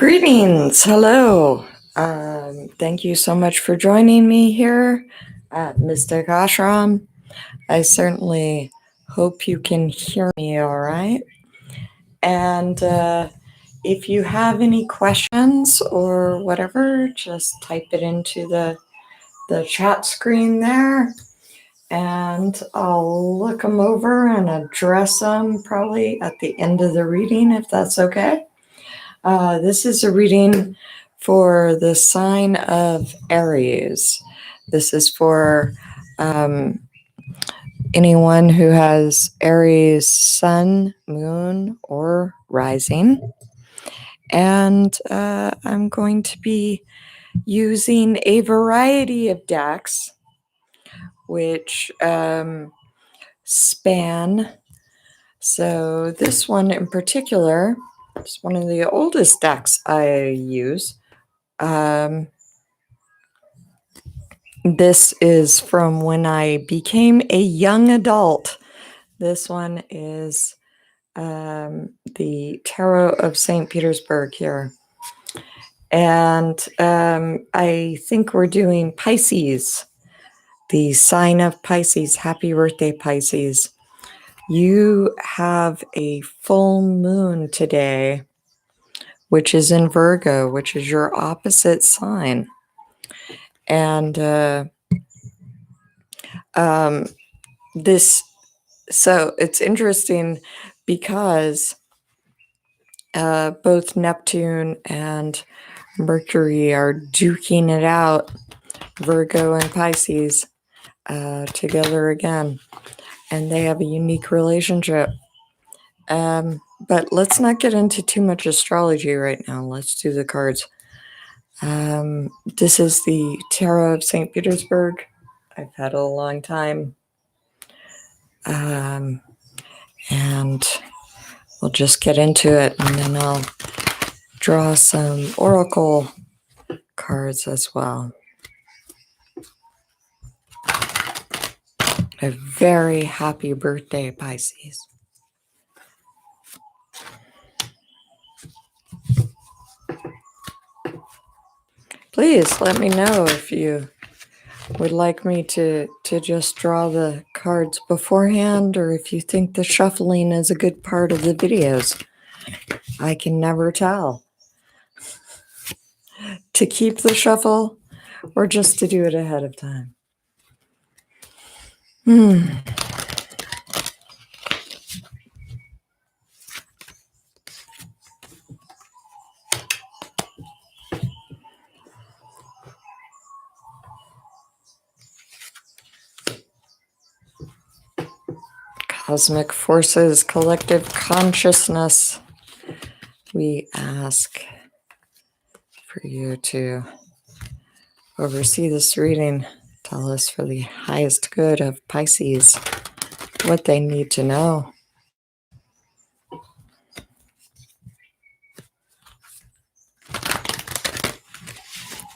Greetings. Hello. Thank you so much for joining me here at Mystic Ashram. I certainly hope you can hear me all right. And if you have any questions or whatever, just type it into the chat screen there. And I'll look them over and address them probably at the end of the reading, if that's okay. This is a reading for the sign of Aries. This is for anyone who has Aries sun, moon, or rising. And I'm going to be using a variety of decks which span. So this one in particular, it's one of the oldest decks I use. This is from when I became a young adult. This one is the Tarot of St. Petersburg here. And I think we're doing Pisces, the sign of Pisces. Happy birthday, Pisces. You have a full moon today, which is in Virgo, which is your opposite sign. And so it's interesting because both Neptune and Mercury are duking it out, Virgo and Pisces, together again. And they have a unique relationship. But let's not get into too much astrology right now. Let's do the cards. This is the Tarot of St. Petersburg. I've had it a long time. And we'll just get into it, and then I'll draw some oracle cards as well. A very happy birthday, Pisces. Please let me know if you would like me to just draw the cards beforehand, or if you think the shuffling is a good part of the videos. I can never tell. To keep the shuffle or just to do it ahead of time. Cosmic forces, collective consciousness, we ask for you to oversee this reading. Tell us for the highest good of Pisces what they need to know.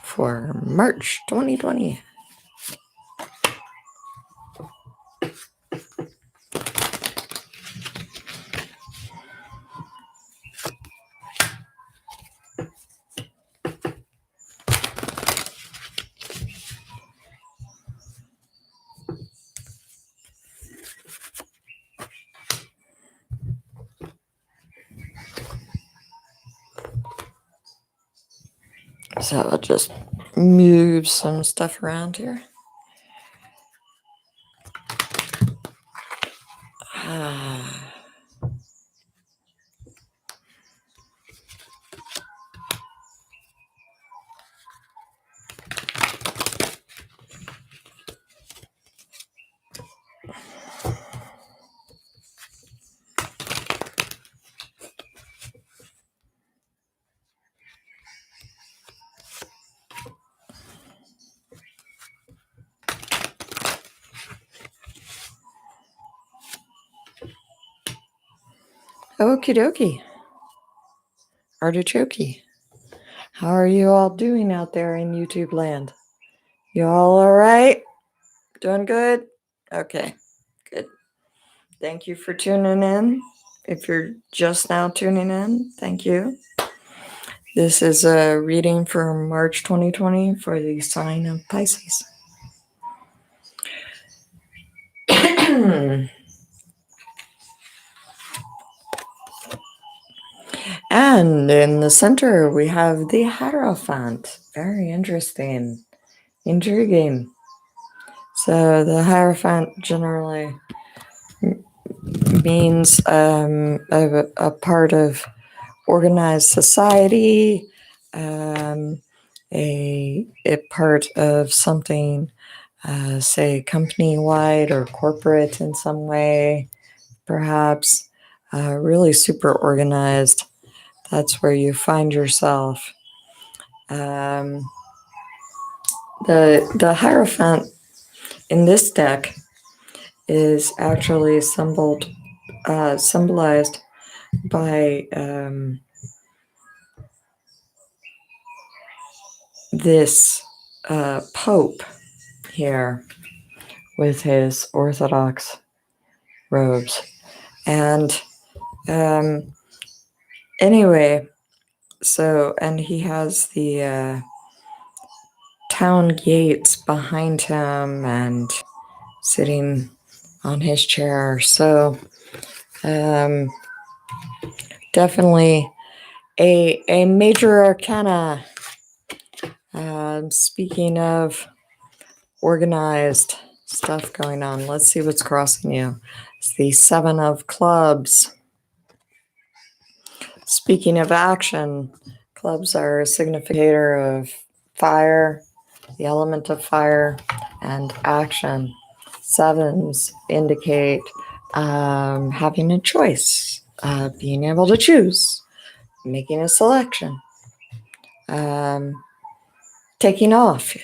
For March 2020. So I'll just move some stuff around here. Okie dokie. Artichoke. How are you all doing out there in YouTube land? You all right? Doing good? Okay, good. Thank you for tuning in. If you're just now tuning in, thank you. This is a reading for March 2020 for the sign of Pisces. And in the center, we have the Hierophant. Very interesting, intriguing. So the Hierophant generally means a part of organized society, a part of something, say, company-wide or corporate in some way, perhaps, really super organized. That's where you find yourself. The Hierophant in this deck is actually symbolized by this Pope here with his Orthodox robes. And anyway, so, and he has the town gates behind him and sitting on his chair. So definitely a major arcana. Speaking of organized stuff going on, let's see what's crossing you. It's the Seven of Clubs. Speaking of action, clubs are a significator of fire, the element of fire, and action. Sevens indicate having a choice, being able to choose, making a selection, taking off.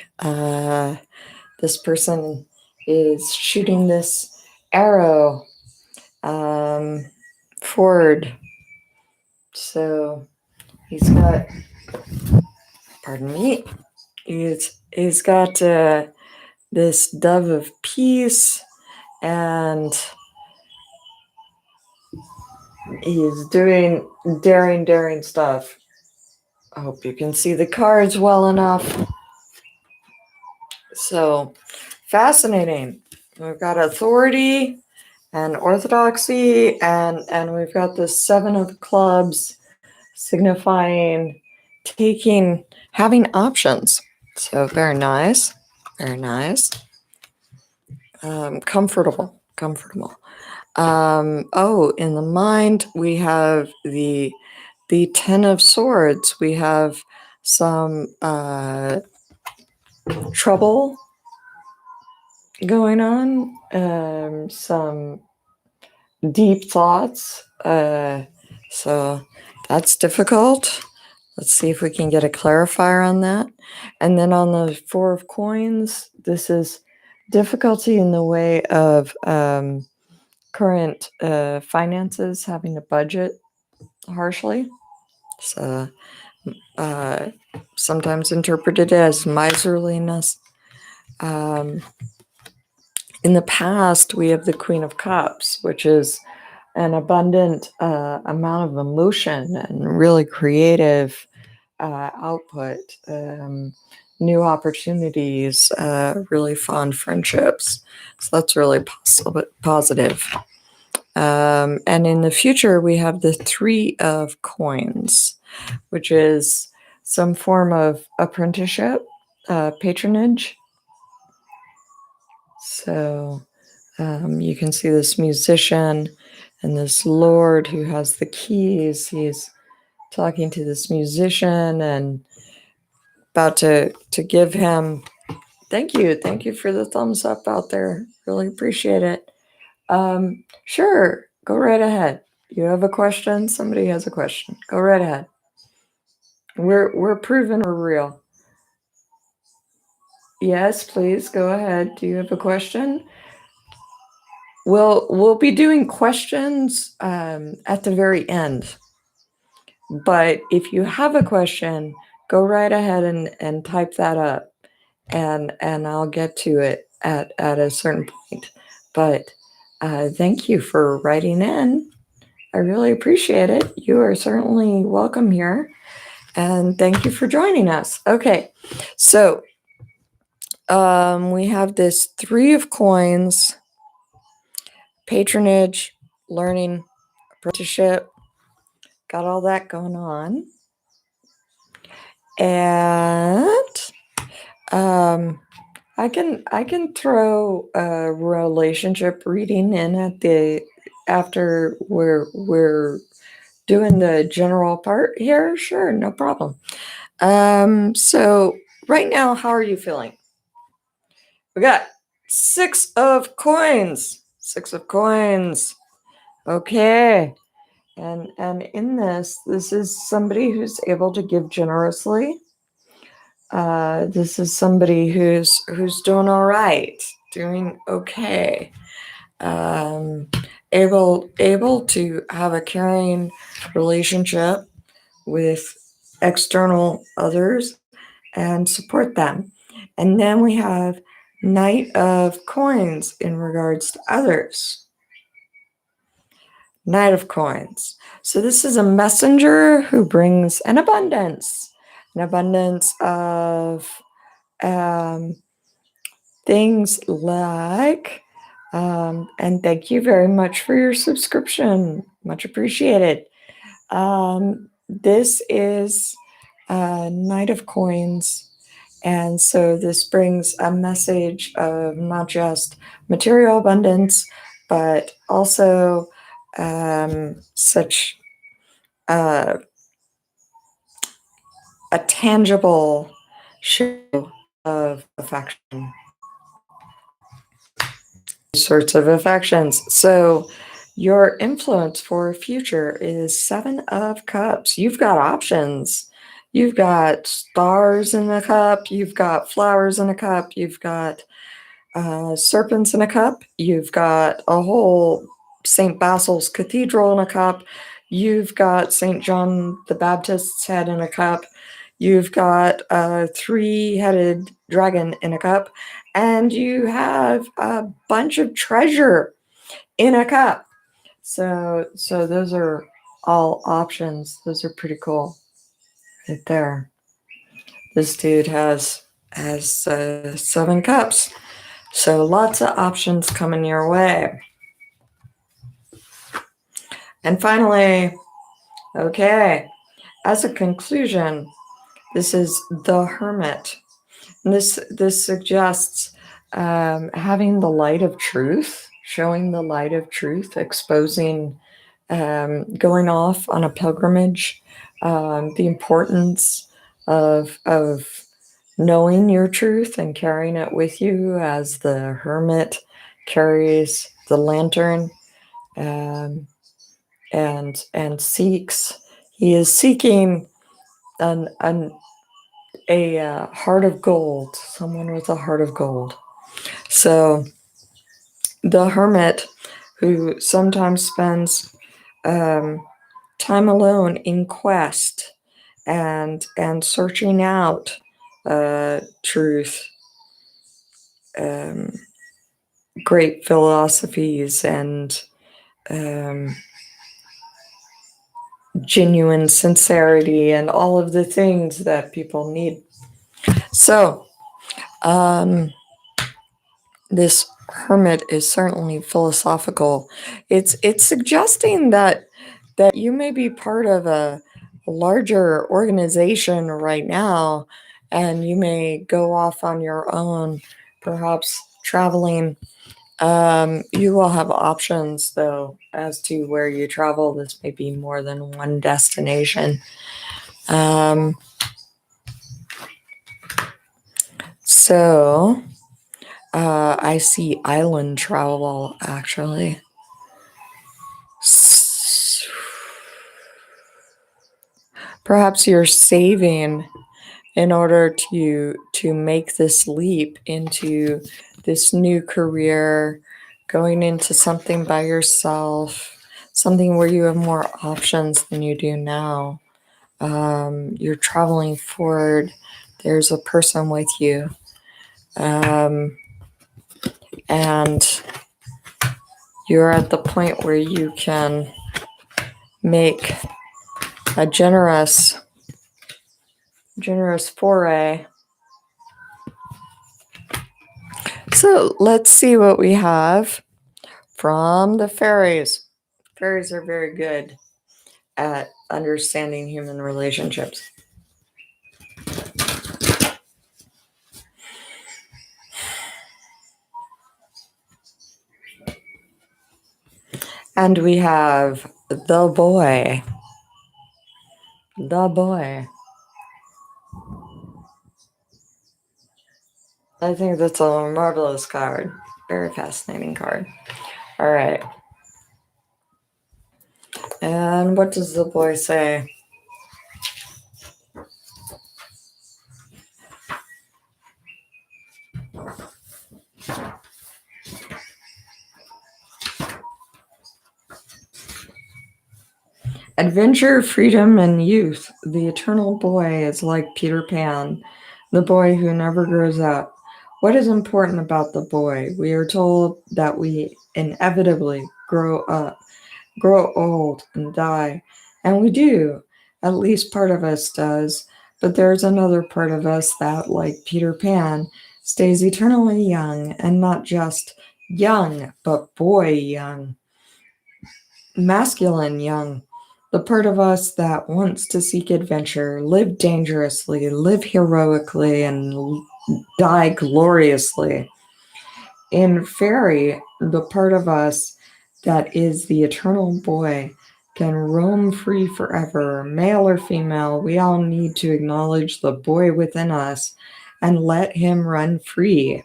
This person is shooting this arrow forward. So he's got, pardon me, he's got this dove of peace, and he's doing daring stuff. I hope you can see the cards well enough. So fascinating. We've got authority and orthodoxy, and we've got the Seven of Clubs signifying having options. So very nice, very nice. Comfortable. Oh, in the mind, we have the Ten of Swords. We have some trouble going on, some deep thoughts. So that's difficult. Let's see if we can get a clarifier on that. And then on the Four of Coins, this is difficulty in the way of current finances, having to budget harshly. So sometimes interpreted as miserliness. In the past, we have the Queen of Cups, which is an abundant amount of emotion and really creative output, new opportunities, really fond friendships. So that's really positive. And in the future, we have the Three of Coins, which is some form of apprenticeship, patronage. So you can see this musician and this lord who has the keys. He's talking to this musician and about to give him, thank you for the thumbs up out there, really appreciate it. Sure, go right ahead. You have a question? Somebody has a question, go right ahead. We're proven we're real. Yes, please go ahead. Do you have a question? We'll be doing questions at the very end. But if you have a question, go right ahead and type that up, and I'll get to it at a certain point. But thank you for writing in. I really appreciate it. You are certainly welcome here. And thank you for joining us. Okay, so we have this Three of Coins, patronage, learning, apprenticeship, got all that going on. And I can throw a relationship reading in at the after we're doing the general part here. Sure, no problem. So right now, how are you feeling? We got Six of Coins. Six of Coins. Okay. And in this is somebody who's able to give generously. This is somebody who's doing all right, doing okay. Able to have a caring relationship with external others and support them. And then we have Knight of Coins in regards to others. Knight of Coins. So this is a messenger who brings an abundance of things like, and thank you very much for your subscription. Much appreciated. This is Knight of Coins. And so this brings a message of not just material abundance, but also such a tangible show of affection. Sorts of affections. So your influence for future is Seven of Cups. You've got options. You've got stars in a cup. You've got flowers in a cup. You've got serpents in a cup. You've got a whole St. Basil's Cathedral in a cup. You've got St. John the Baptist's head in a cup. You've got a three-headed dragon in a cup. And you have a bunch of treasure in a cup. So those are all options. Those are pretty cool right there. This dude has 7 cups. So lots of options coming your way. And finally, okay, as a conclusion, this is the Hermit. And this suggests having the light of truth, showing the light of truth, exposing, going off on a pilgrimage, the importance of knowing your truth and carrying it with you as the hermit carries the lantern and seeks. He is seeking a heart of gold, someone with a heart of gold. So the hermit, who sometimes spends time alone in quest and searching out truth, great philosophies, and genuine sincerity, and all of the things that people need. So this hermit is certainly philosophical. It's suggesting that you may be part of a larger organization right now, and you may go off on your own, perhaps traveling. You will have options, though, as to where you travel. This may be more than one destination. So I see island travel, actually. Perhaps you're saving in order to make this leap into this new career, going into something by yourself, something where you have more options than you do now. You're traveling forward. There's a person with you. And you're at the point where you can make a generous generous foray. So let's see what we have from the fairies. Fairies are very good at understanding human relationships. And we have the boy. The boy. I think that's a marvelous card. Very fascinating card. All right. And what does the boy say? Adventure, freedom, and youth. The eternal boy is like Peter Pan, the boy who never grows up. What is important about the boy? We are told that we inevitably grow up, grow old, and die. And we do. At least part of us does. But there's another part of us that, like Peter Pan, stays eternally young, and not just young, but boy young, masculine young. The part of us that wants to seek adventure, live dangerously, live heroically, and die gloriously. In fairy, the part of us that is the eternal boy can roam free forever, male or female. We all need to acknowledge the boy within us and let him run free.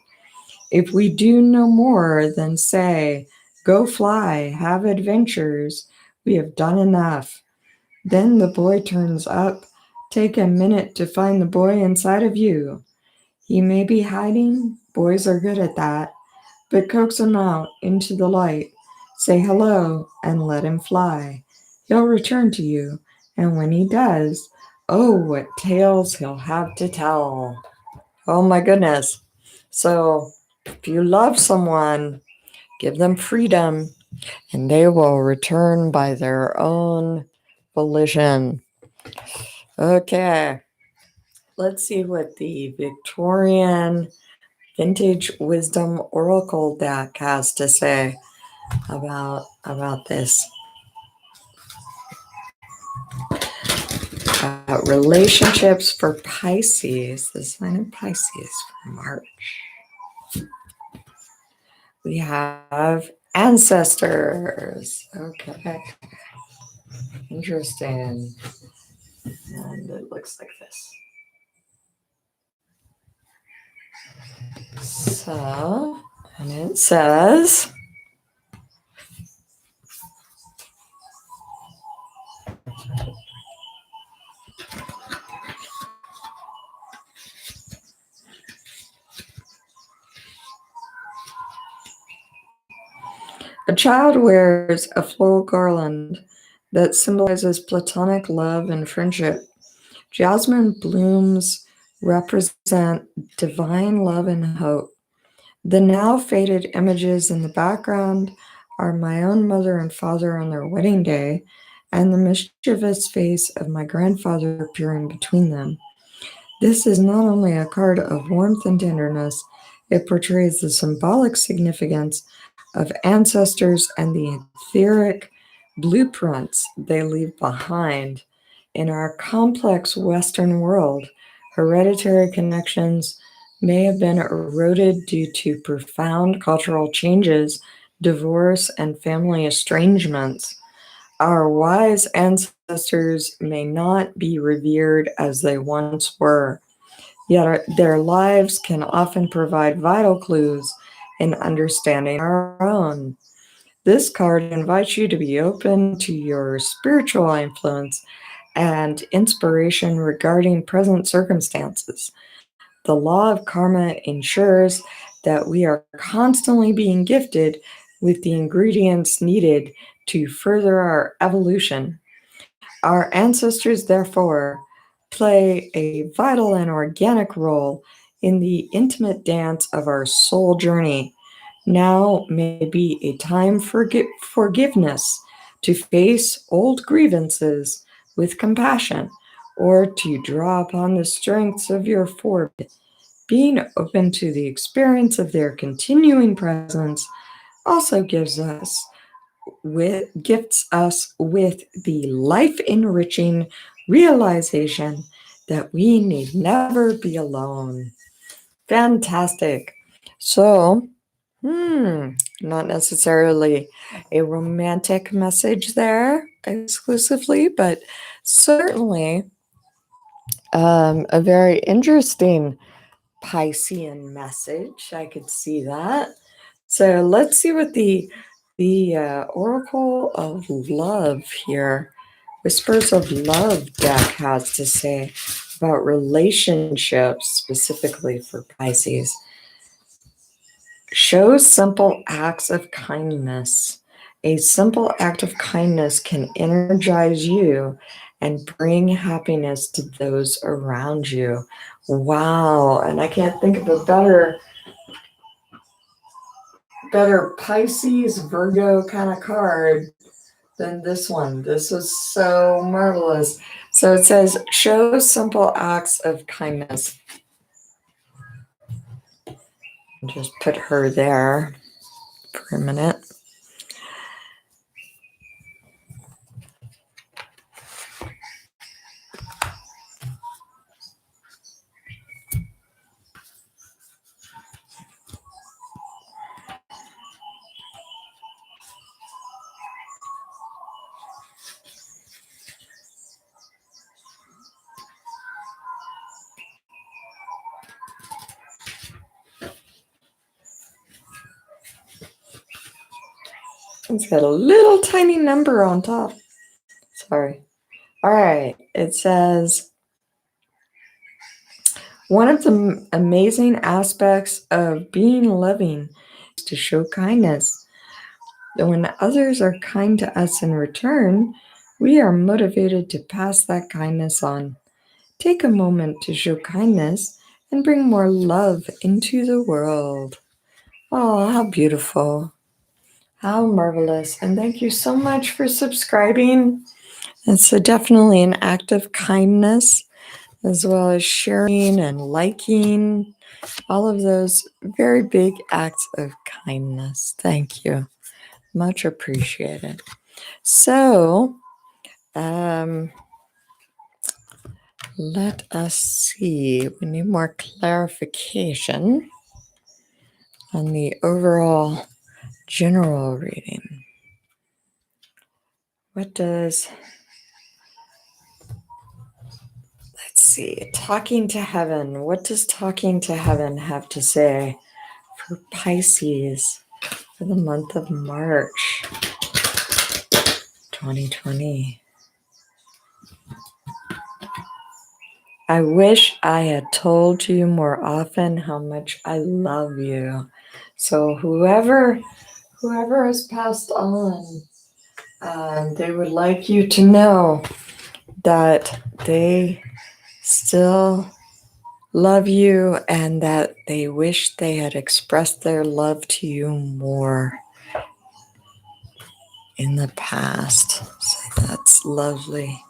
If we do no more than say, go fly, have adventures, we have done enough. Then the boy turns up. Take a minute to find the boy inside of you. He may be hiding, boys are good at that, but coax him out into the light. Say hello and let him fly. He'll return to you, and when he does, oh, what tales he'll have to tell. Oh my goodness. So, if you love someone, give them freedom, and they will return by their own volition. Okay, let's see what the Victorian Vintage Wisdom Oracle deck has to say about this. Relationships for Pisces, the sign of Pisces for March. We have ancestors. Okay. Interesting. And it looks like this. So, and it says, a child wears a floral garland that symbolizes platonic love and friendship. Jasmine blooms represent divine love and hope. The now faded images in the background are my own mother and father on their wedding day, and the mischievous face of my grandfather appearing between them. This is not only a card of warmth and tenderness, it portrays the symbolic significance of ancestors and the etheric blueprints they leave behind. In our complex Western world, hereditary connections may have been eroded due to profound cultural changes, divorce, and family estrangements. Our wise ancestors may not be revered as they once were, yet their lives can often provide vital clues in understanding our own. This card invites you to be open to your spiritual influence and inspiration regarding present circumstances. The law of karma ensures that we are constantly being gifted with the ingredients needed to further our evolution. Our ancestors, therefore, play a vital and organic role in the intimate dance of our soul journey. Now may be a time for forgiveness, to face old grievances with compassion, or to draw upon the strengths of your forbid. Being open to the experience of their continuing presence also gifts us with the life-enriching realization that we need never be alone. Fantastic. So, not necessarily a romantic message there exclusively, but certainly a very interesting Piscean message. I could see that. So let's see what the Oracle of Love here, Whispers of Love deck has to say about relationships, specifically for Pisces. Show simple acts of kindness. A simple act of kindness can energize you and bring happiness to those around you. Wow. And I can't think of a better Pisces Virgo kind of card than this one. This is so marvelous. So it says, show simple acts of kindness. Just put her there for a minute. It's got a little tiny number on top. Sorry. All right. It says, one of the amazing aspects of being loving is to show kindness. When others are kind to us in return, we are motivated to pass that kindness on. Take a moment to show kindness and bring more love into the world. Oh, how beautiful. How marvelous. And thank you so much for subscribing. It's definitely an act of kindness, as well as sharing and liking, all of those very big acts of kindness. Thank you. Much appreciated. So, let us see. We need more clarification on the overall general reading. Let's see, talking to heaven. What does talking to heaven have to say for Pisces for the month of March 2020? I wish I had told you more often how much I love you. So whoever has passed on, they would like you to know that they still love you and that they wish they had expressed their love to you more in the past. So that's lovely.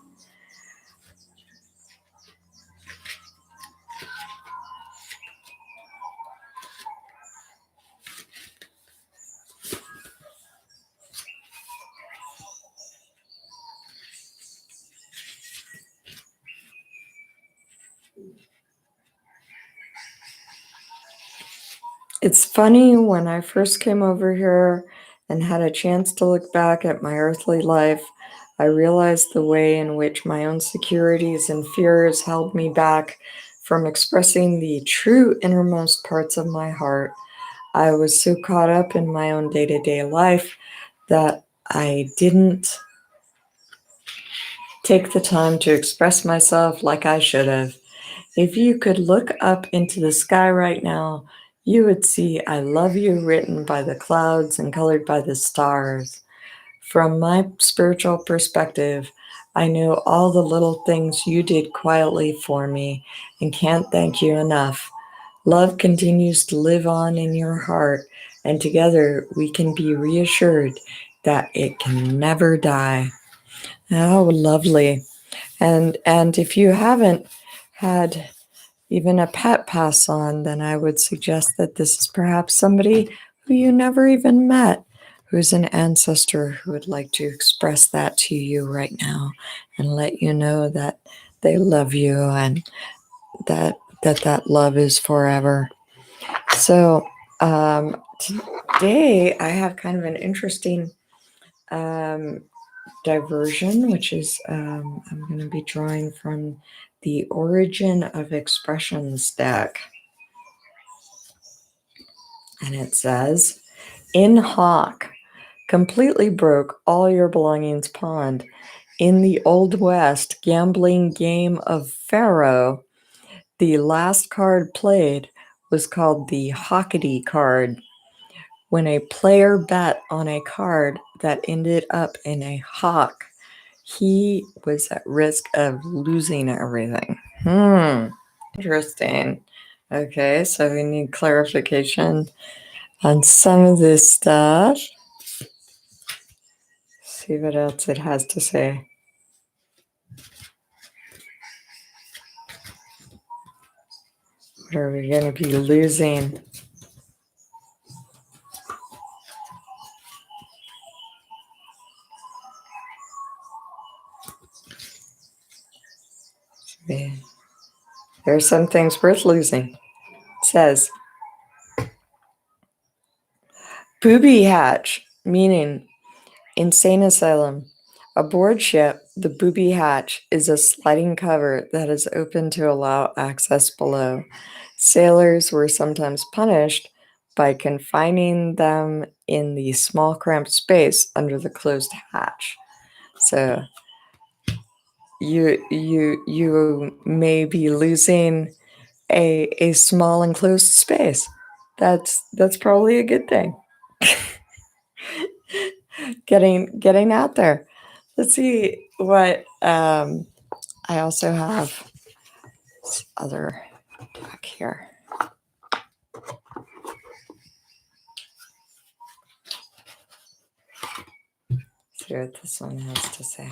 It's funny, when I first came over here and had a chance to look back at my earthly life, I realized the way in which my own insecurities and fears held me back from expressing the true innermost parts of my heart. I was so caught up in my own day-to-day life that I didn't take the time to express myself like I should have. If you could look up into the sky right now, you would see "I love you" written by the clouds and colored by the stars. From my spiritual perspective, I know all the little things you did quietly for me and can't thank you enough. Love continues to live on in your heart, and together we can be reassured that it can never die. Oh, lovely. And if you haven't had even a pet pass on, then I would suggest that this is perhaps somebody who you never even met, who's an ancestor who would like to express that to you right now and let you know that they love you and that love is forever. So today I have kind of an interesting diversion, which is I'm going to be drawing from the Origin of Expressions deck. And it says, in Hawk, completely broke all your belongings pawned. In the Old West gambling game of Pharaoh, the last card played was called the Hockety card. When a player bet on a card that ended up in a hawk, he was at risk of losing everything. Interesting. Okay, so we need clarification on some of this stuff. See what else it has to say. What are we going to be losing? There are some things worth losing. It says, booby hatch, meaning insane asylum. Aboard ship, the booby hatch is a sliding cover that is open to allow access below. Sailors were sometimes punished by confining them in the small cramped space under the closed hatch. So you may be losing a small enclosed space. That's probably a good thing. Getting out there. Let's see what I also have this other deck here. See what this one has to say.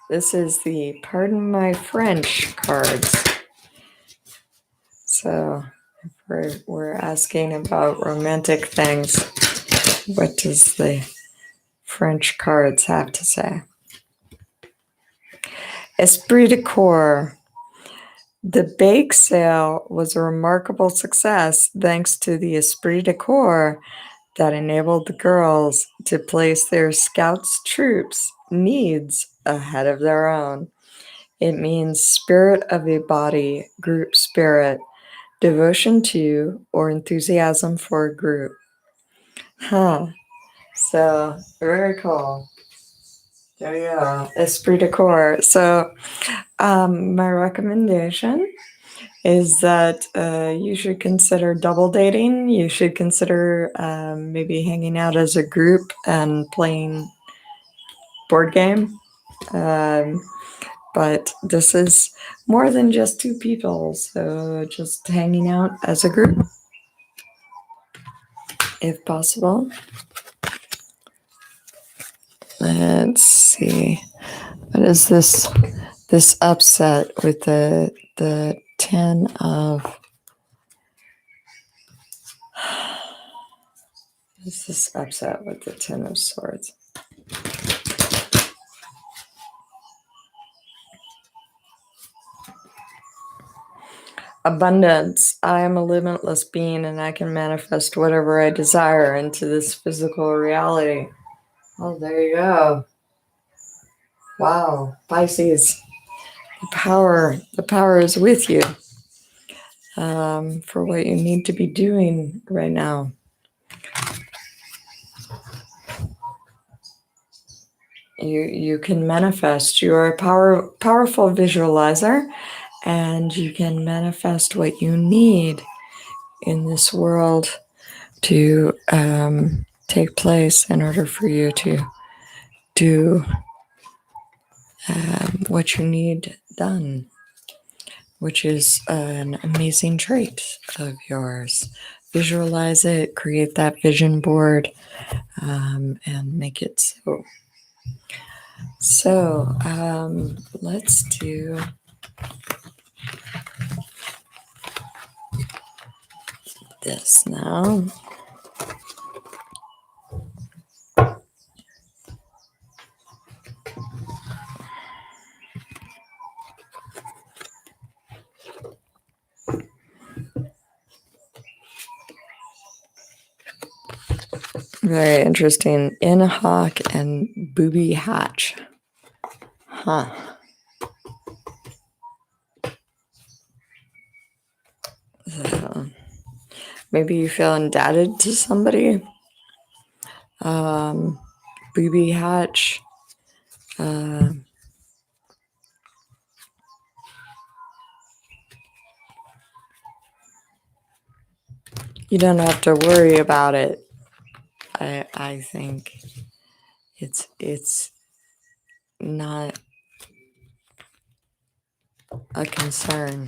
This is the Pardon My French cards. So if we're asking about romantic things, what does the French cards have to say? Esprit de corps. The bake sale was a remarkable success thanks to the esprit de corps that enabled the girls to place their scouts' troops' needs ahead of their own. It means spirit of a body, group spirit, devotion to, or enthusiasm for a group. So, very cool. There you go. Esprit de corps. So, my recommendation is that you should consider double dating. You should consider maybe hanging out as a group and playing board game. But this is more than just two people, so just hanging out as a group, if possible. Let's see. What is this upset with the 10 of... What is this upset with the 10 of Swords? Abundance. I am a limitless being and I can manifest whatever I desire into this physical reality. Oh, there you go. Wow, Pisces. The power is with you for what you need to be doing right now. You can manifest. You're a powerful visualizer, and you can manifest what you need in this world to take place in order for you to do what you need done. which is an amazing trait of yours. Visualize it, create that vision board, and make it so. So let's do this now. Very interesting. In hawk and booby hatch. Huh. So maybe you feel indebted to somebody. Booby hatch. You don't have to worry about it. I think it's not a concern.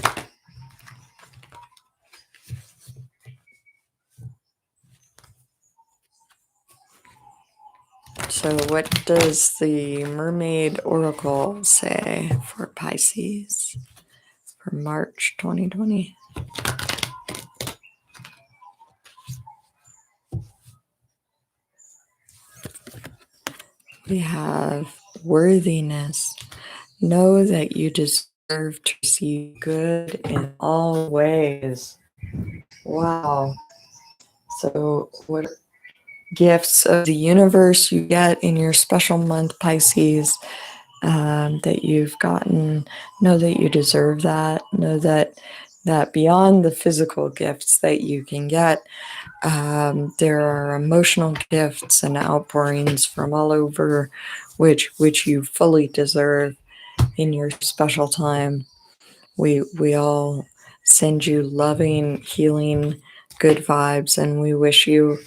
So what does the Mermaid Oracle say for Pisces for March 2020? We have worthiness. Know that you deserve to receive good in all ways. Wow. So, what gifts of the universe you get in your special month, Pisces, that you've gotten? Know that you deserve that. Know that beyond the physical gifts that you can get, there are emotional gifts and outpourings from all over, which you fully deserve in your special time. We all send you loving, healing, good vibes, and we wish you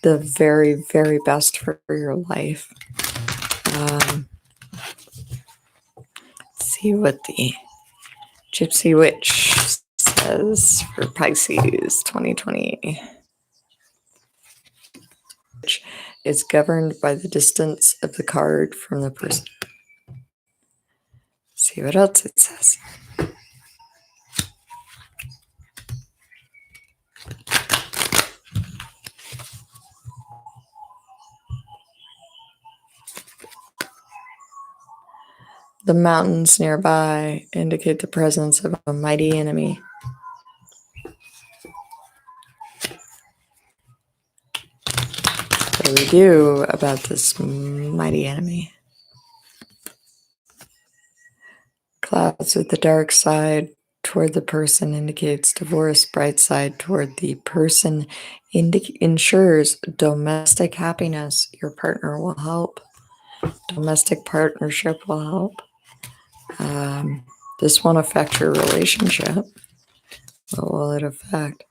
the very, very best for your life. See what the Gypsy Witch says for Pisces 2020. Which is governed by the distance of the card from the person. See what else it says. The mountains nearby indicate the presence of a mighty enemy. What do we do about this mighty enemy? Clouds with the dark side toward the person indicates divorce. Bright side toward the person ensures domestic happiness. Your partner will help. Domestic partnership will help. This won't affect your relationship. What will it affect?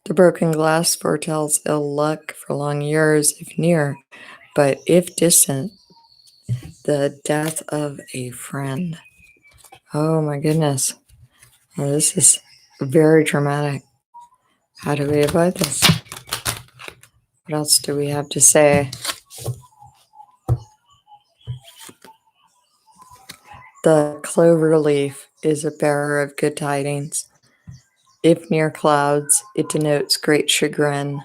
The broken glass foretells ill luck for long years if near, but if distant, the death of a friend. Oh my goodness. Well, this is very dramatic. How do we avoid this? What else do we have to say? The clover leaf is a bearer of good tidings. If near clouds, it denotes great chagrin.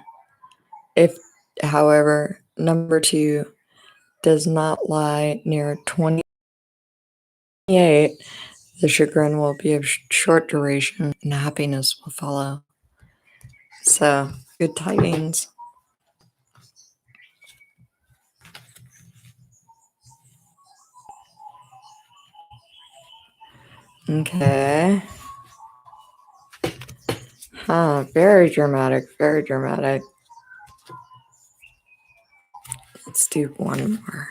If, however, number 2 does not lie near 28, the chagrin will be of short duration and happiness will follow. So, good tidings. Okay. Very dramatic, very dramatic. Let's do one more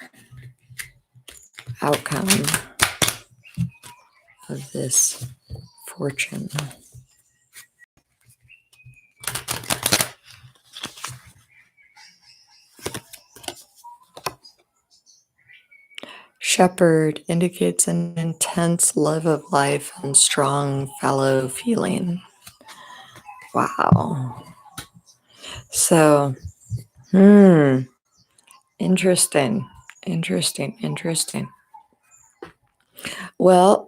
outcome of this fortune. Shepherd indicates an intense love of life and strong fellow feeling. Wow. So, interesting. Well,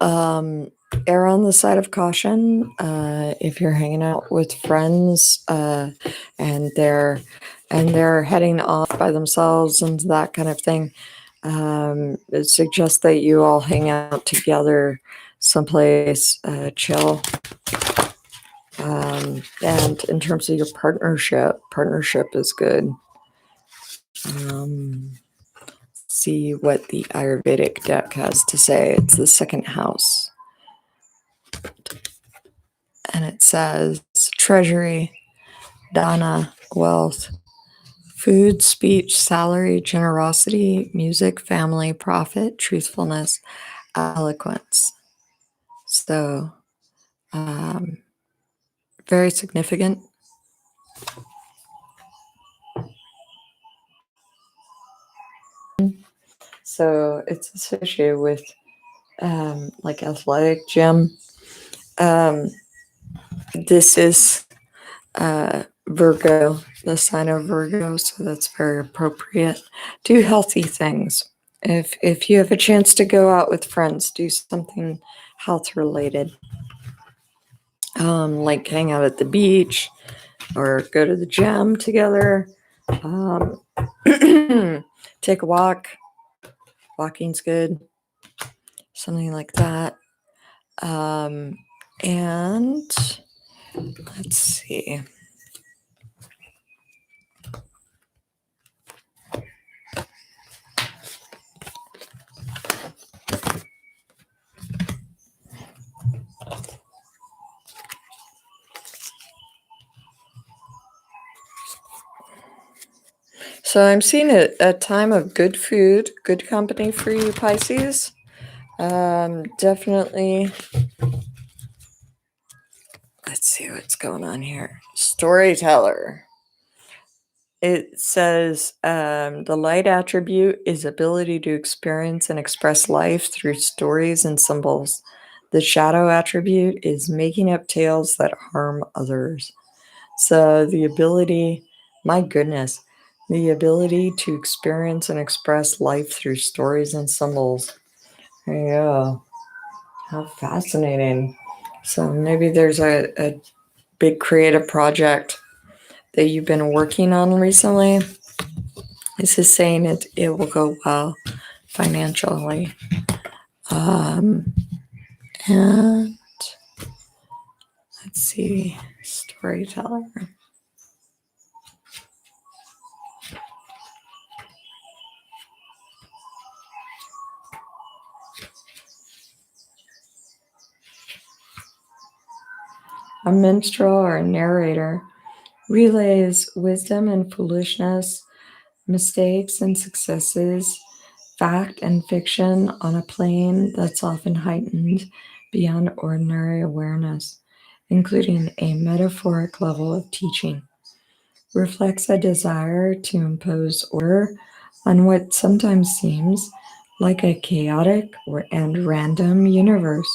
err on the side of caution. If you're hanging out with friends and they're heading off by themselves and that kind of thing, it suggests that you all hang out together someplace chill. And in terms of your partnership is good. See what the Ayurvedic deck has to say. It's the second house. And it says treasury, dana, wealth, food, speech, salary, generosity, music, family, profit, truthfulness, eloquence. So, very significant. So it's associated with like athletic gym. This is Virgo, the sign of Virgo, so that's very appropriate. Do healthy things. If you have a chance to go out with friends, do something health related, like hang out at the beach or go to the gym together. Take a walk. Walking's good. Something like that. And let's see. So I'm seeing a time of good food, good company for you, Pisces. Definitely. Let's see what's going on here. Storyteller. It says the light attribute is ability to experience and express life through stories and symbols. The shadow attribute is making up tales that harm others. So the ability, my goodness, the ability to experience and express life through stories and symbols. Yeah, how fascinating. So maybe there's a big creative project that you've been working on recently. This is saying it will go well financially. And let's see, storyteller. A minstrel or a narrator relays wisdom and foolishness, mistakes and successes, fact and fiction on a plane that's often heightened beyond ordinary awareness, including a metaphoric level of teaching. Reflects a desire to impose order on what sometimes seems like a chaotic and random universe.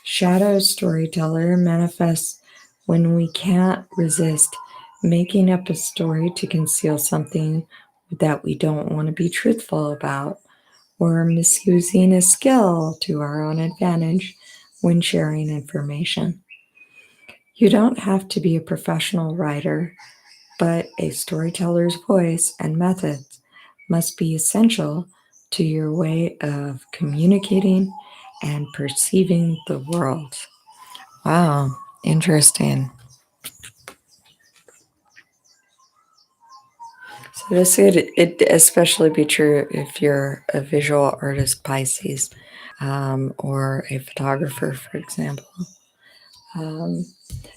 Shadow storyteller manifests when we can't resist making up a story to conceal something that we don't want to be truthful about, or misusing a skill to our own advantage when sharing information. You don't have to be a professional writer, but a storyteller's voice and methods must be essential to your way of communicating and perceiving the world. Wow, interesting. So this it especially be true if you're a visual artist, Pisces, or a photographer, for example.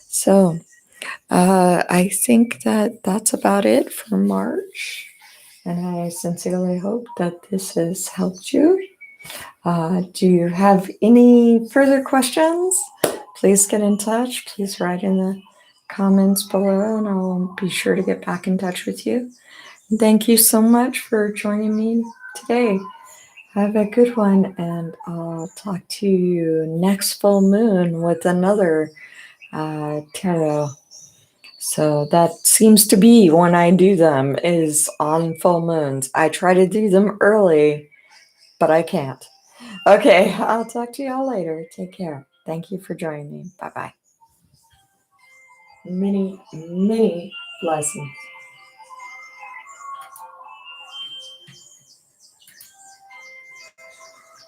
So I think that that's about it for March. And I sincerely hope that this has helped you. Do you have any further questions? Please get in touch. Please write in the comments below, and I'll be sure to get back in touch with you. Thank you so much for joining me today. Have a good one, and I'll talk to you next full moon with another tarot. So that seems to be when I do them is on full moons. I try to do them early, but I can't. Okay, I'll talk to y'all later. Take care. Thank you for joining me. Bye-bye. Many, many blessings.